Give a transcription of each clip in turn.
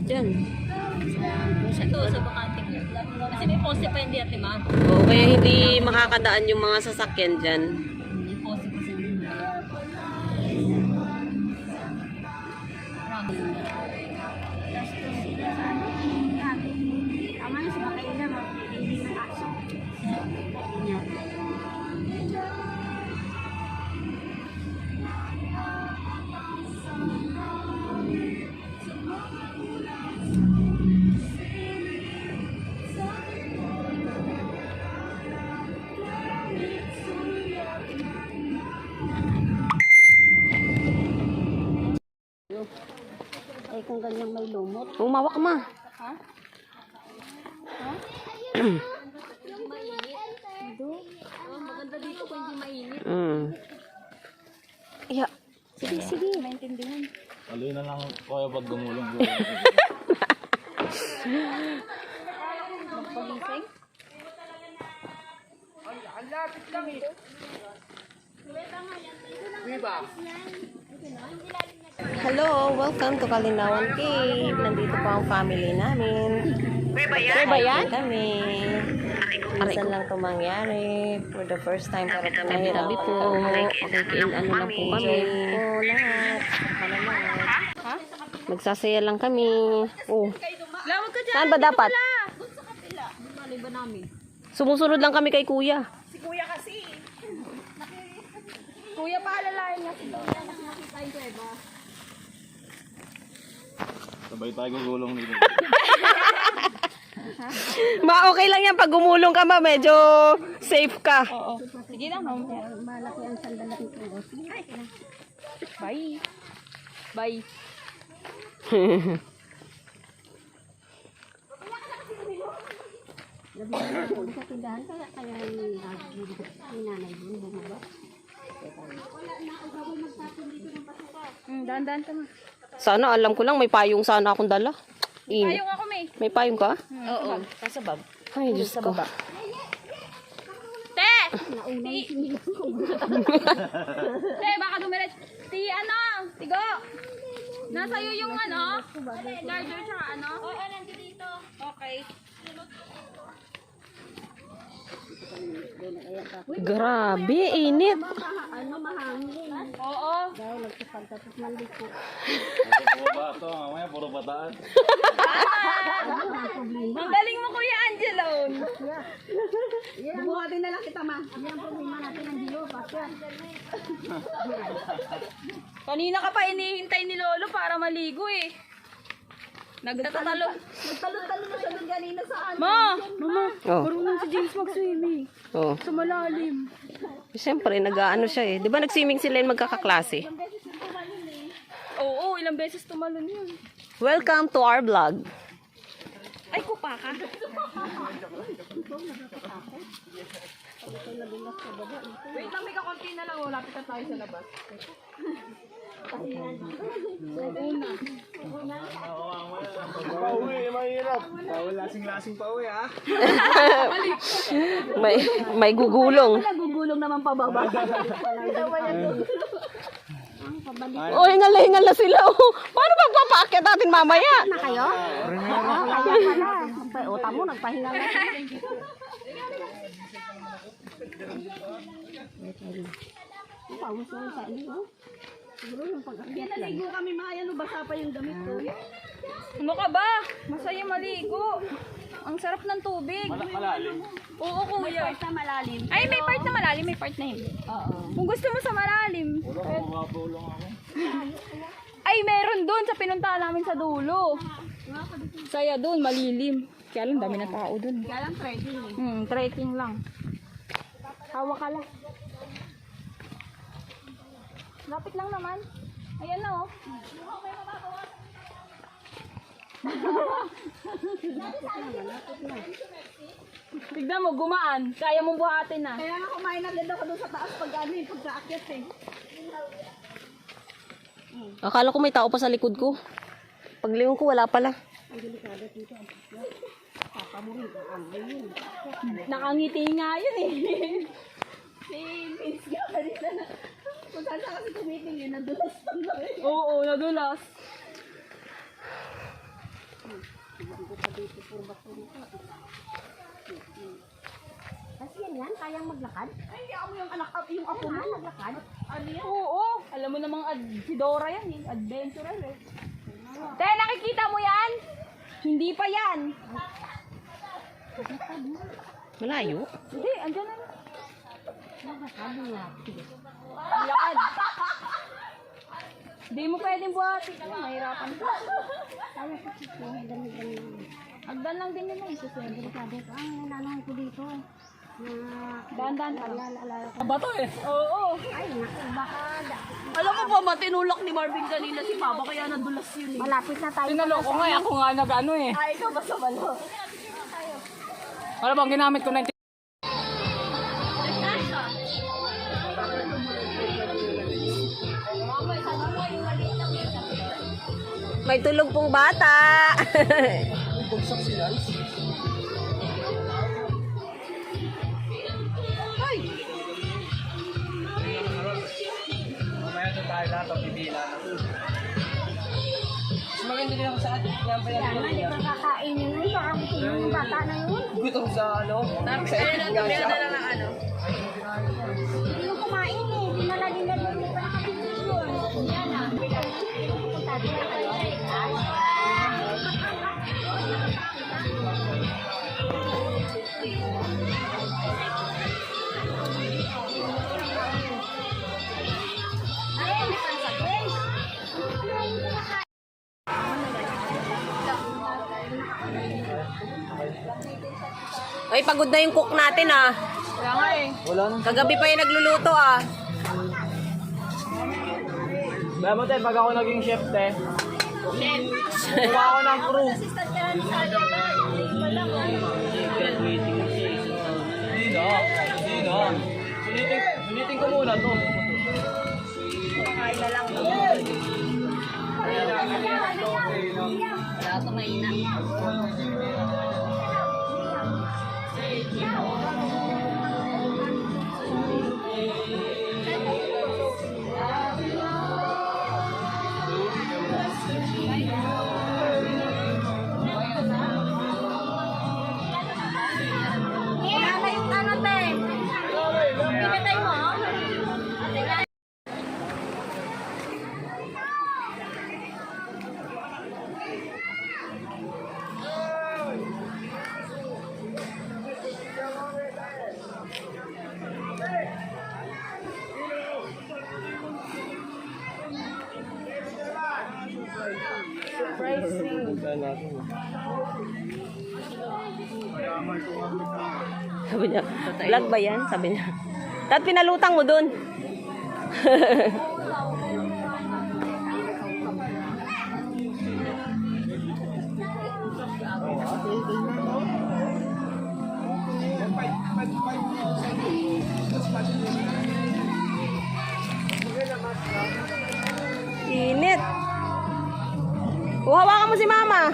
Diyan. Ito sa bakanting yun. Kasi may poste pa hindi ate ma. Oo, kaya hindi makakadaan yung mga sasakyan dyan. May poste pa sila. Ay, kung ganyang may lumot. Umawak ma. Ha? Ha? Yung mainit. Oh, maganda dito kung hindi mainit. Yeah. Sige, sige. Maintindihan. Tuloy na lang kaya pag gumulong. Magpagising. Hello, welcome to Kalinawan Cave. Nandito po ang family namin. Kuya Bayan? Kami. Minsan lang ito mangyari. For the first time, pero pinahirabi po. Okay, ano lang po kami. Po, lahat. Ha? Magsasaya lang kami. Oh. Lawag ka dyan. Saan ba dapat? Doon sa kapila. Mali ba namin? Sumusunod lang kami kay kuya. Si kuya kasi. Kuya paalalayan niya si kuya. Nakita yung kuya. Sabay tayo gugulong dito. Okay lang yan pag gumulong ka ma. Medyo safe ka. Oo. Sige lang. Malaki ang sandalan ko. Bye. Bye. Labi sa tindahan kaya yung nanay doon bumaba. Dahan-dahan ka ma. Sana alam ko lang may payong sana akong dala. Ayong ako may. May payong ka? Oo. Kasabab. Ay, Diyos ko. Te! Te, baka dumiret. Tigo! Nasa'yo yung charger tsaka Oo, nandito dito. Okay. Grabe, init. Mahangin. Oo. Daw nagpapagtapos maliko. Puro ba ito? Mamaya puro bataan. Ang galing mo Kuya Angelo. Buhatin na lang kita ma. Yan ang problema natin ng Gilo. Pasyan. Kanina ka pa inihintay ni Lolo para maligo eh. Nagtatalo. Nagtalo-talo na siya doon kanina sa ano. Mama, Oh. marunong si James mag-swimming. Oh. Sa malalim. Siyempre, nag-ano siya eh. Di ba nag-swimming sila yung magkakaklase? Oo, ilang beses tumalon yun. Welcome to our vlog. Ay, kupa ka. Wait lang, may kakunti na lang. Lapit na tayo sa labas. Pauwi, mahirap. Lasing-lasing pauwi ha. may gugulong. Nagugulong naman pababa. Oh, hingal na sila. Oh. Paano magpapaakyat natin mamaya? Na kayo? Kaya pala. Uta mo, nagpahinga na. Pawis mo sa iyo. Siguro yung pag-akyat lang. Naligo kami Maya, no basa pa yung damit ko. Ano ka ba? Masaya maligo. Ang sarap ng tubig. Malalim. Oo, kuya. Sa malalim. Ay, may part na malalim, may part na hindi. Oo. Kung gusto mo sa malalim. Wala ko makapulong ako. Ay, meron doon sa pinuntahan namin sa dulo. Saya doon, malilim. Kaya lang, dami na tao doon. Kaya lang trekking eh. Trekking lang. Hawa ka lang. Lapit lang naman. Ayan na oh. Tignan mo, gumaan. Kaya mong buhatin na. Kaya nga kumain agad ako doon sa taas pag ano eh, pagkaakyat eh. Akala ko may tao pa sa likod ko. Paglingon ko, wala pala. Nakangiti nga yun eh. Si Vince ka kanina. Saan kasi tumitingin, nadulas na eh. Oo, nadulas. Kasi yan, kayang maglakad? Ay, hindi ako yung anak, yung apo mo naglakad. Ano yan? Oo, alam mo namang si Dora yan eh. Adventurer eh. Te, nakikita mo yan? Hindi pa yan. Malayo. Hindi, andyan na. Lakad. Hindi mo pwedeng buhatin. Mahirapan ka. Hagdan lang din nila. Ang nananong ko dito. Dahan-dahan ka lang. Bato eh. Oo. Ay, naku, baka. Alam mo ba, matinulak ni Marvin kanina si Papa, kaya nadulas yun eh. Malapit na tayo. Tinaloko nga, ako nga nag-ano eh. Ay, ikaw ba sa balo? Ano bang ginamit ko na yung May tulog pong bata. Mamaya doon tayo lahat ang pipila na. Maganda din ako sa atin. Yan pa yan. Yan, di ba kakain yun? Ay, baka gusto yung bata na yun. Gutom sa ano? Sa ano? Hindi mo kumain eh. Dinala din na doon. Hindi pa nakapigil yun. Yan ah. Punta din na kayo. Ay, pagod na yung cook natin ah. Kaya nga eh. Wala nang. Kagabi pa yung nagluluto ah. Kaya mo tayo, pag ako naging chef, te. Kuha ako ng crew. Hindi na. Sulitin ko muna to. Wala yung ano, te. Pinatay mo, oh. Sabi niya, vlog ba yan? Sabi niya. Dahil pinalutang mo dun. Init. Hawakan mo si mama.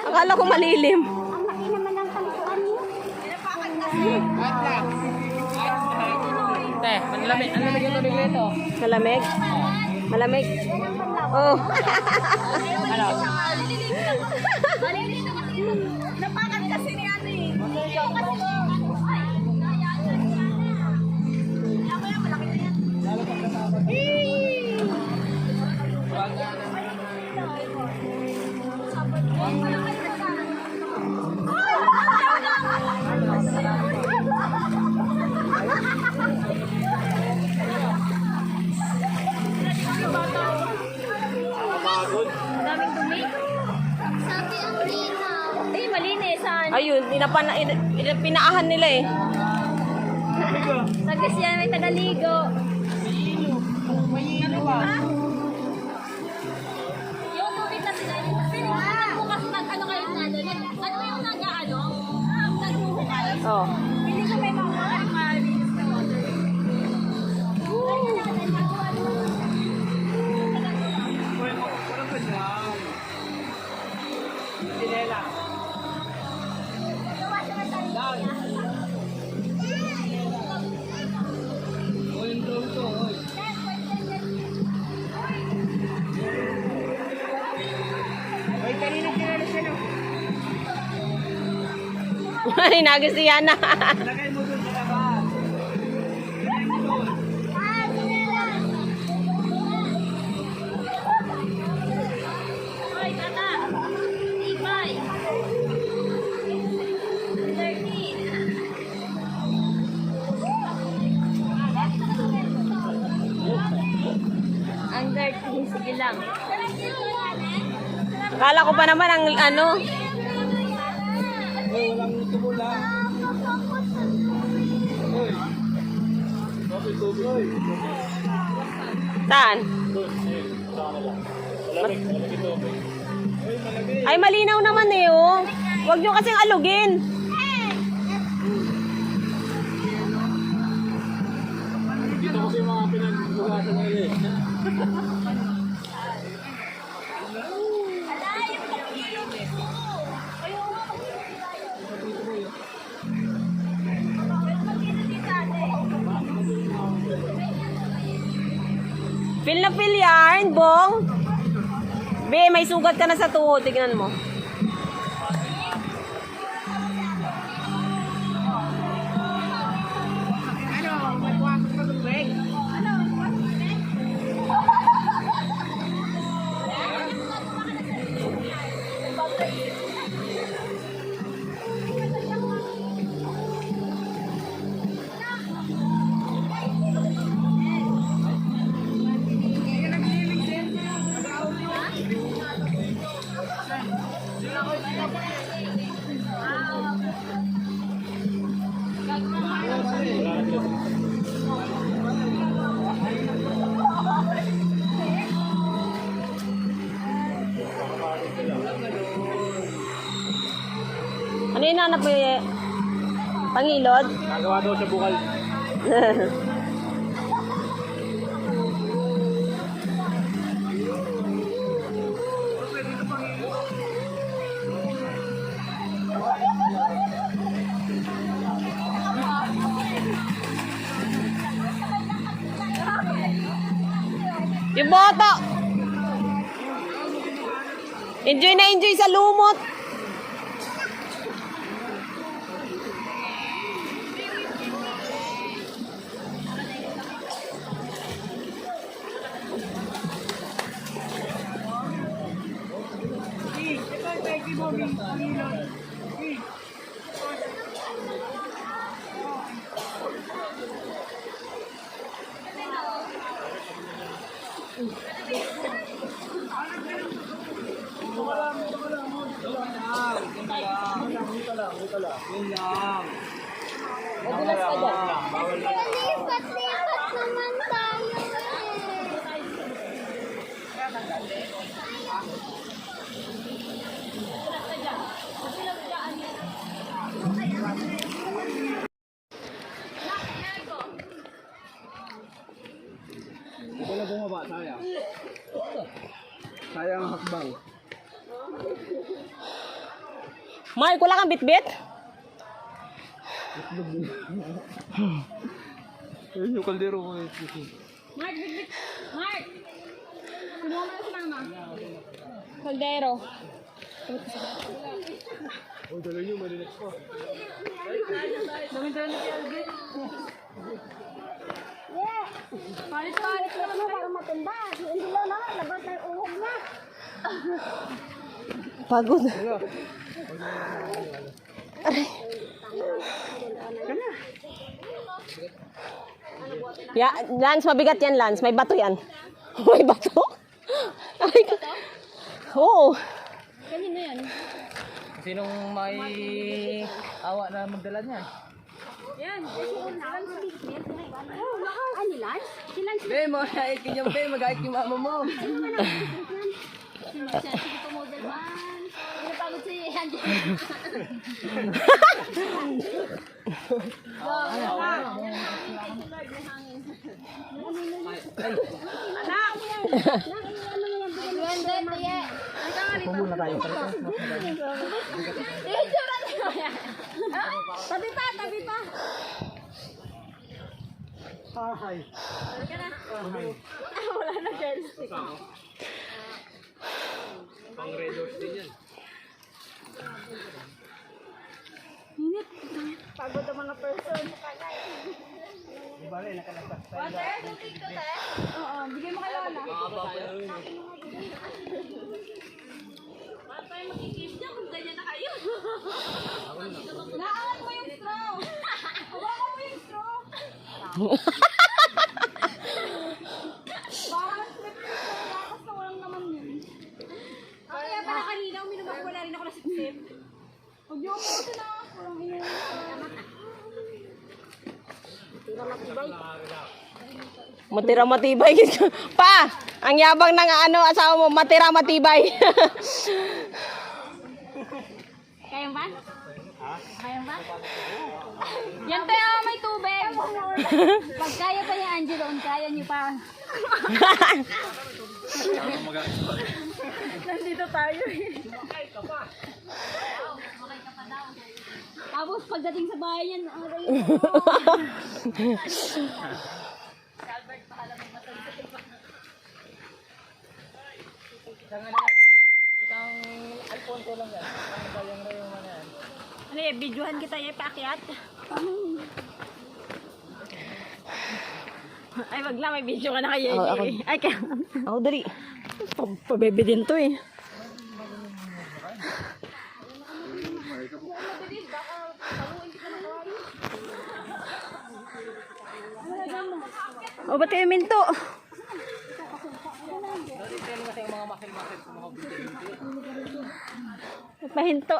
Akala ko malilim. Ang laki naman ng kalikuan niyo. Te, ang lamig yung tubig nito. Malamig? Malamig? Oh. Napakan kasi ni ano eh. Daming dumi. Sabi ang linaw. Eh, malinis. Ayun, pinaahan nila eh. Tagas yan, may tagaligo. Oh. Hindi ko may mga malinis na water. Walang ganyan. Sinela. Lang. O yung drone to, oy. Ay, kanina kinala siya no? Ay, nagustuhan na. Lagay mo dun sa labas. Lagay mo dun. Hoy, bata! Ibay! 13. Ang 13, sige lang. Akala ko pa naman ang ano. Oy, walang tumula. Oy. Tubig, tubig. Oy. Saan? Malamig, malamig tubig. Oy, malamig. Ay, malinaw naman eh, oh. Huwag nyo kasing alugin. Dito kasi yung mga pinagbugasan nila eh. Feel na feel yarn, Bong. Be, may sugat ka na sa tuhod. Tignan mo. Ano yung nanap mo yung pangilod? Nagawa daw siya bukal. Yung boto! Enjoy na enjoy sa lumot! Yun lang. Madulas ka dyan. Bawal na. Lipat-lipat naman tayo Ito na bumaba, sayang. Sayang ang hakbang. Mark, wala kang bitbit? Ayun yung kaldero ko eh. Mark, big. Mark! Sumuha mo na si mama. Kaldero. Oh, dala nyo, malinis ko. Palit-palit na naman para matunda. Hindi lang naman, labas na yung uhog na. Pagod. Ya, Lance, mabigat yan, Lance. May bato yan. May bato? Ay, oo. Kanina yan. Sinong may awa na magdala niyan? Yan. Ano, Lance? Si Lance. Be, mag-ait ka dyan, be. Mag-ait yung mama mo. Sige po, model man. Pinapagod si Angela. Tabi pa, tabi pa. Wala na joystick. Pang Red Horse din yan. Pagod ang mga person. Oo, bigay mo kay Lola. Naawan mo yung straw. Hawakan mo yung straw. Parang slip yung straw. Lakas na walang naman yun. Kaya pala kanina, uminom ako, wala rin ako na sip-sip. Huwag yung ako kasi na. Walang inuwi. Matira matibay. Pa! Ang yabang ng ano, asawa mo, matira matibay. Kaya ba? Kaya ba? Yan tayo, may tubig. Pag kaya pa ni Angelo, kaya niyo pa. Nandito tayo eh. Tapos pagdating sa bahay niyan, aray. Itang Alfonso lang yan. Ang bayang rayo man yan. Ano eh, videohan kita yung paakyat. Ay, wag lang, may video ka na kayo. Oh, ako. Ay, kaya. Ako, dali. Pabebe din to eh. O, ba't kayo minto? Pahinto.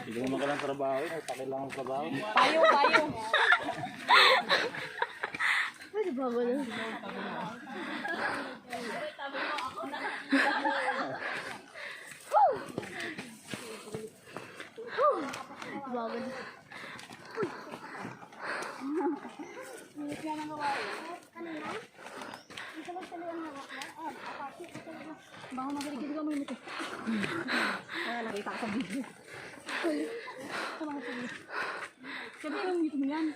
Hindi mo makalang trabaho yun. Takil lang ang trabaho. Payo, payo. Baka magaligid ka mo yung ito. Nakita ko sa video. Sabi yung mute mo yan.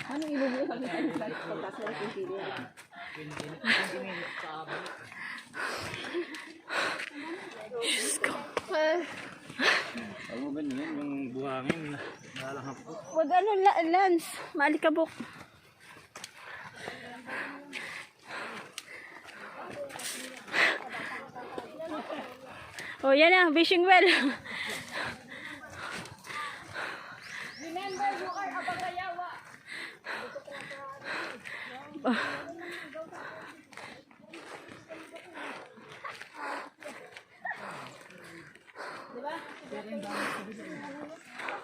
Anong ibubuo sa akin? Pagkas na rin yung video. Alam mo ganyan, yung buhangin. Nalalangap ko. Wag ano, Lance. Maalikabok. Oh, yan na. Wishing well. Remember, you are Abagayawa.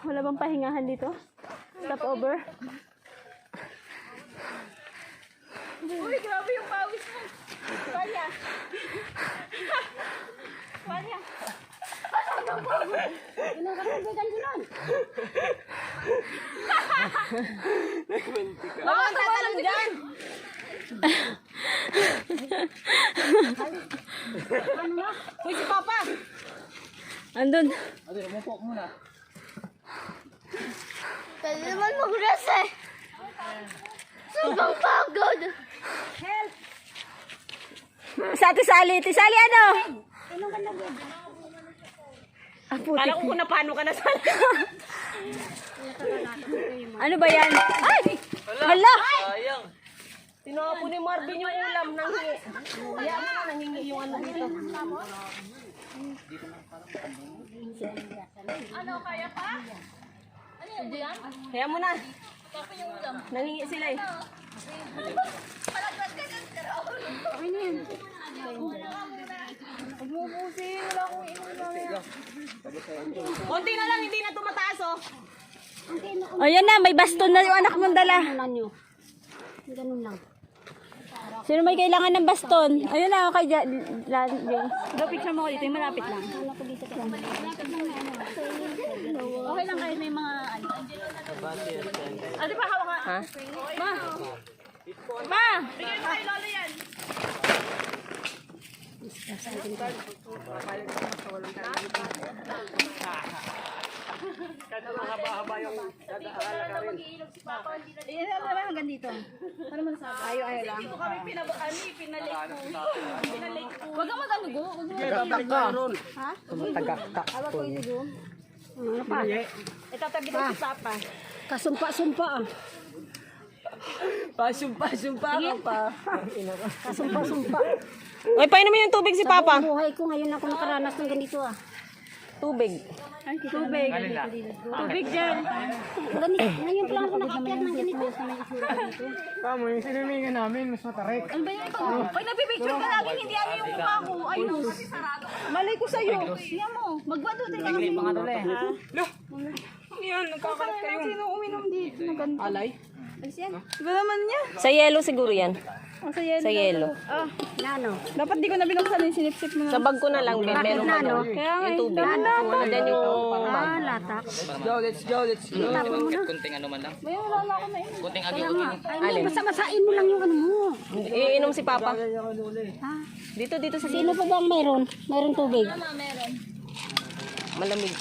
Wala bang pahingahan dito? Stop over? Uy, grabe yung pawis mo. Walya. Walya. Ilang ka rin vegan dyan? Baka tatalon dyan. Uy, si Papa. Andun. Ate, umupo muna. Pwede naman mag-rest eh. Sobrang pagod. Help! Sa Ate Sally. Ate Sally, ano? Ah, putik. Kala ko kung napano ka na sana. Ano ba yan? Ay! Hala! Sayang. Tinapo ni Marvin yung ulam nang hingi. Kaya mo na nangingi yung ano dito. Ano, kaya pa? Ano yan? Kaya mo na. Nangingi sila eh. Okay na yan. Huwag mo ubusin. Wala akong inuwi. Konti na lang, hindi na tumataas oh. O yan na, may baston na yung anak mong dala. Ganun lang. Sino may kailangan ng baston? Ayun na, kay James. Daw picture mo ko dito, yung malapit lang. Okay lang kahit may mga ano. Ate pa, hawak ka. Ha? Ma! Ma! Hanggang dito. Para mo nasabi. Ayaw lang. Dito kami pinalate ko. Huwag kang mag-anugo. Tagak ka. Ha? Tagak ka. Awag ko inugo. Ano pa? Itatabi ko si Papa. Kasumpa-sumpa ah. Pasumpa ka pa. Kasumpa-sumpa. Uy, painom mo yung tubig si Papa. Buhay ko ngayon ako nakaranas ng ganito ah. Tubig. Tubig. Tubig dyan. Ngayon pa lang ako nakakyat ng ganito. Kamo, yung sinimingan namin, mas matarik. Ano ba yung pag nagpipicture ka lagi, hindi ano yung mukha ko. Ayun. Malay ko sa'yo. Siya mo. Magbadutin ka kasi. Mga dali. Yan, nagkakalat kayo. Sino uminom dito ng ganito? Alay? Alis yan. Iba naman niya. Sa yelo siguro yan. Sa yelo. Sa yelo. Ah, nano. Dapat di ko na binuksan yung sinipsip mo na. Sa bag ko na lang, Ben. Meron pa doon. Kaya nga Yung tubig. Then yung bag. latak. Let's go. Kunting ano man lang. May wala na ako na yun. Kunting agi-agi. Alin? Basta-basain mo lang yung ano mo. Iinom si Papa. Ha? Dito sa Sino pa bang mayroon? Mayroon tubig? malamig.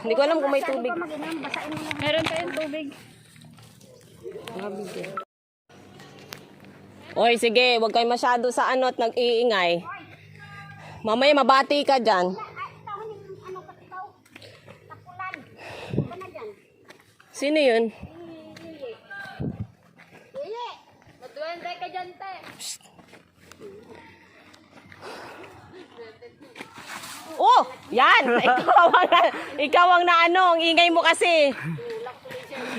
Hindi ko alam kung may tubig. Meron pa yung tubig. Oy, sige, huwag kayo masyado sa ano at nag-iingay. Mamaya mabati ka dyan. Sino yun? Matuwende ka dyan, te. Oh, yan! Ikaw ang naano, ang ingay mo kasi.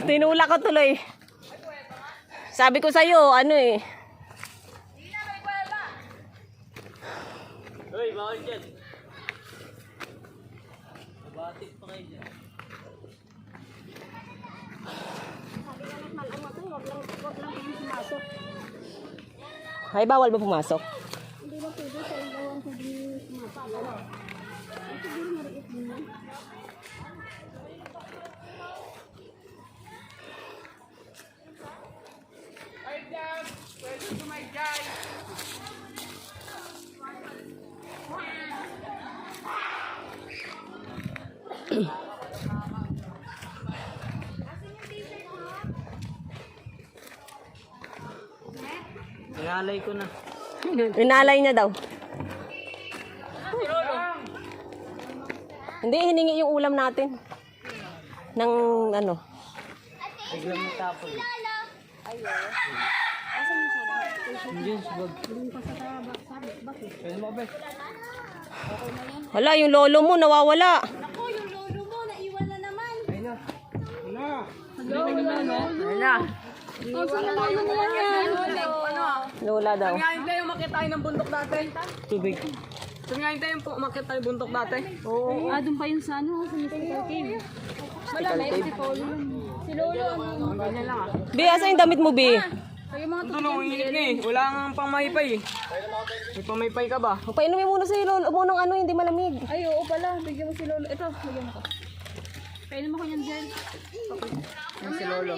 Tinulak ko tuloy. Sabi ko sa'yo, ano eh. Uy, bawal dyan. Batik pa kayo dyan. Ay, bawal ba pumasok? Nalay ko na. Inalay niya daw. Hindi, hiningi yung ulam natin. Ng ano. Biglang matapon. Diyan sa bag. Pwede mo ba? Wala, yung lolo mo nawawala. Ako, yung lolo mo, naiwan na naman. Lola daw. Ngayon tayo makita tayo ng bundok dati. Tubig. Ngayon tayo makita tayo bundok dati. Oo. Ah, doon pa yun sa ano, sa Mystical Cave. Malamig, si Polo yun. Si Lolo, ano. Ganyan lang ah. Bi, asa yung damit mo, Bi? Ay, yung mga Ito no, init nga eh. Wala nga pang maypay eh. May pamaypay ka ba? Painumin muna sa lolo mo ng ano, hindi malamig. Ay, oo pala. Bigyan mo si Lolo. Ito, bigyan mo ko. Painom mo ko yan, Jen. Yung si Lolo.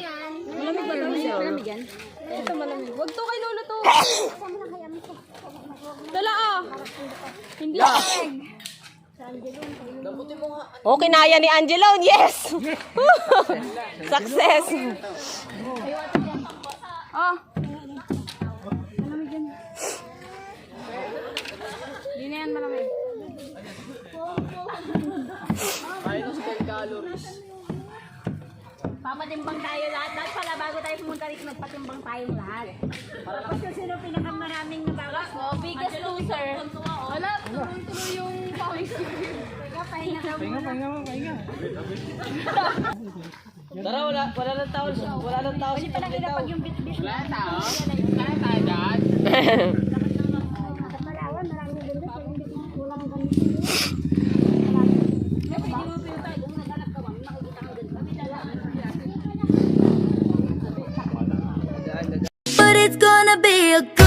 Malamig ba yun? Malamig yan? Ito malamig. Huwag to kay Lolo to. Dala ah. Hindi malamig. Okay, naya ni Angelo. Yes! Success! Ah. Malamig yan. Hindi na yan malamig. Papatimbang tayo lahat. Lahat pala bago tayo pumunta rito, nagpatimbang tayong lahat. Tapos kung sino pinakamaraming nabawas mo, biggest loser. Wala, tuloy-tuloy yung pawis. Pahinga daw muna. Pahinga. Tara, wala ng tao. Wala ng tao. Pwede palang ilapag yung bit-bit. Wala tao? Malawan, maraming ganda. Kulang ang ganito. But it's gonna wanna be a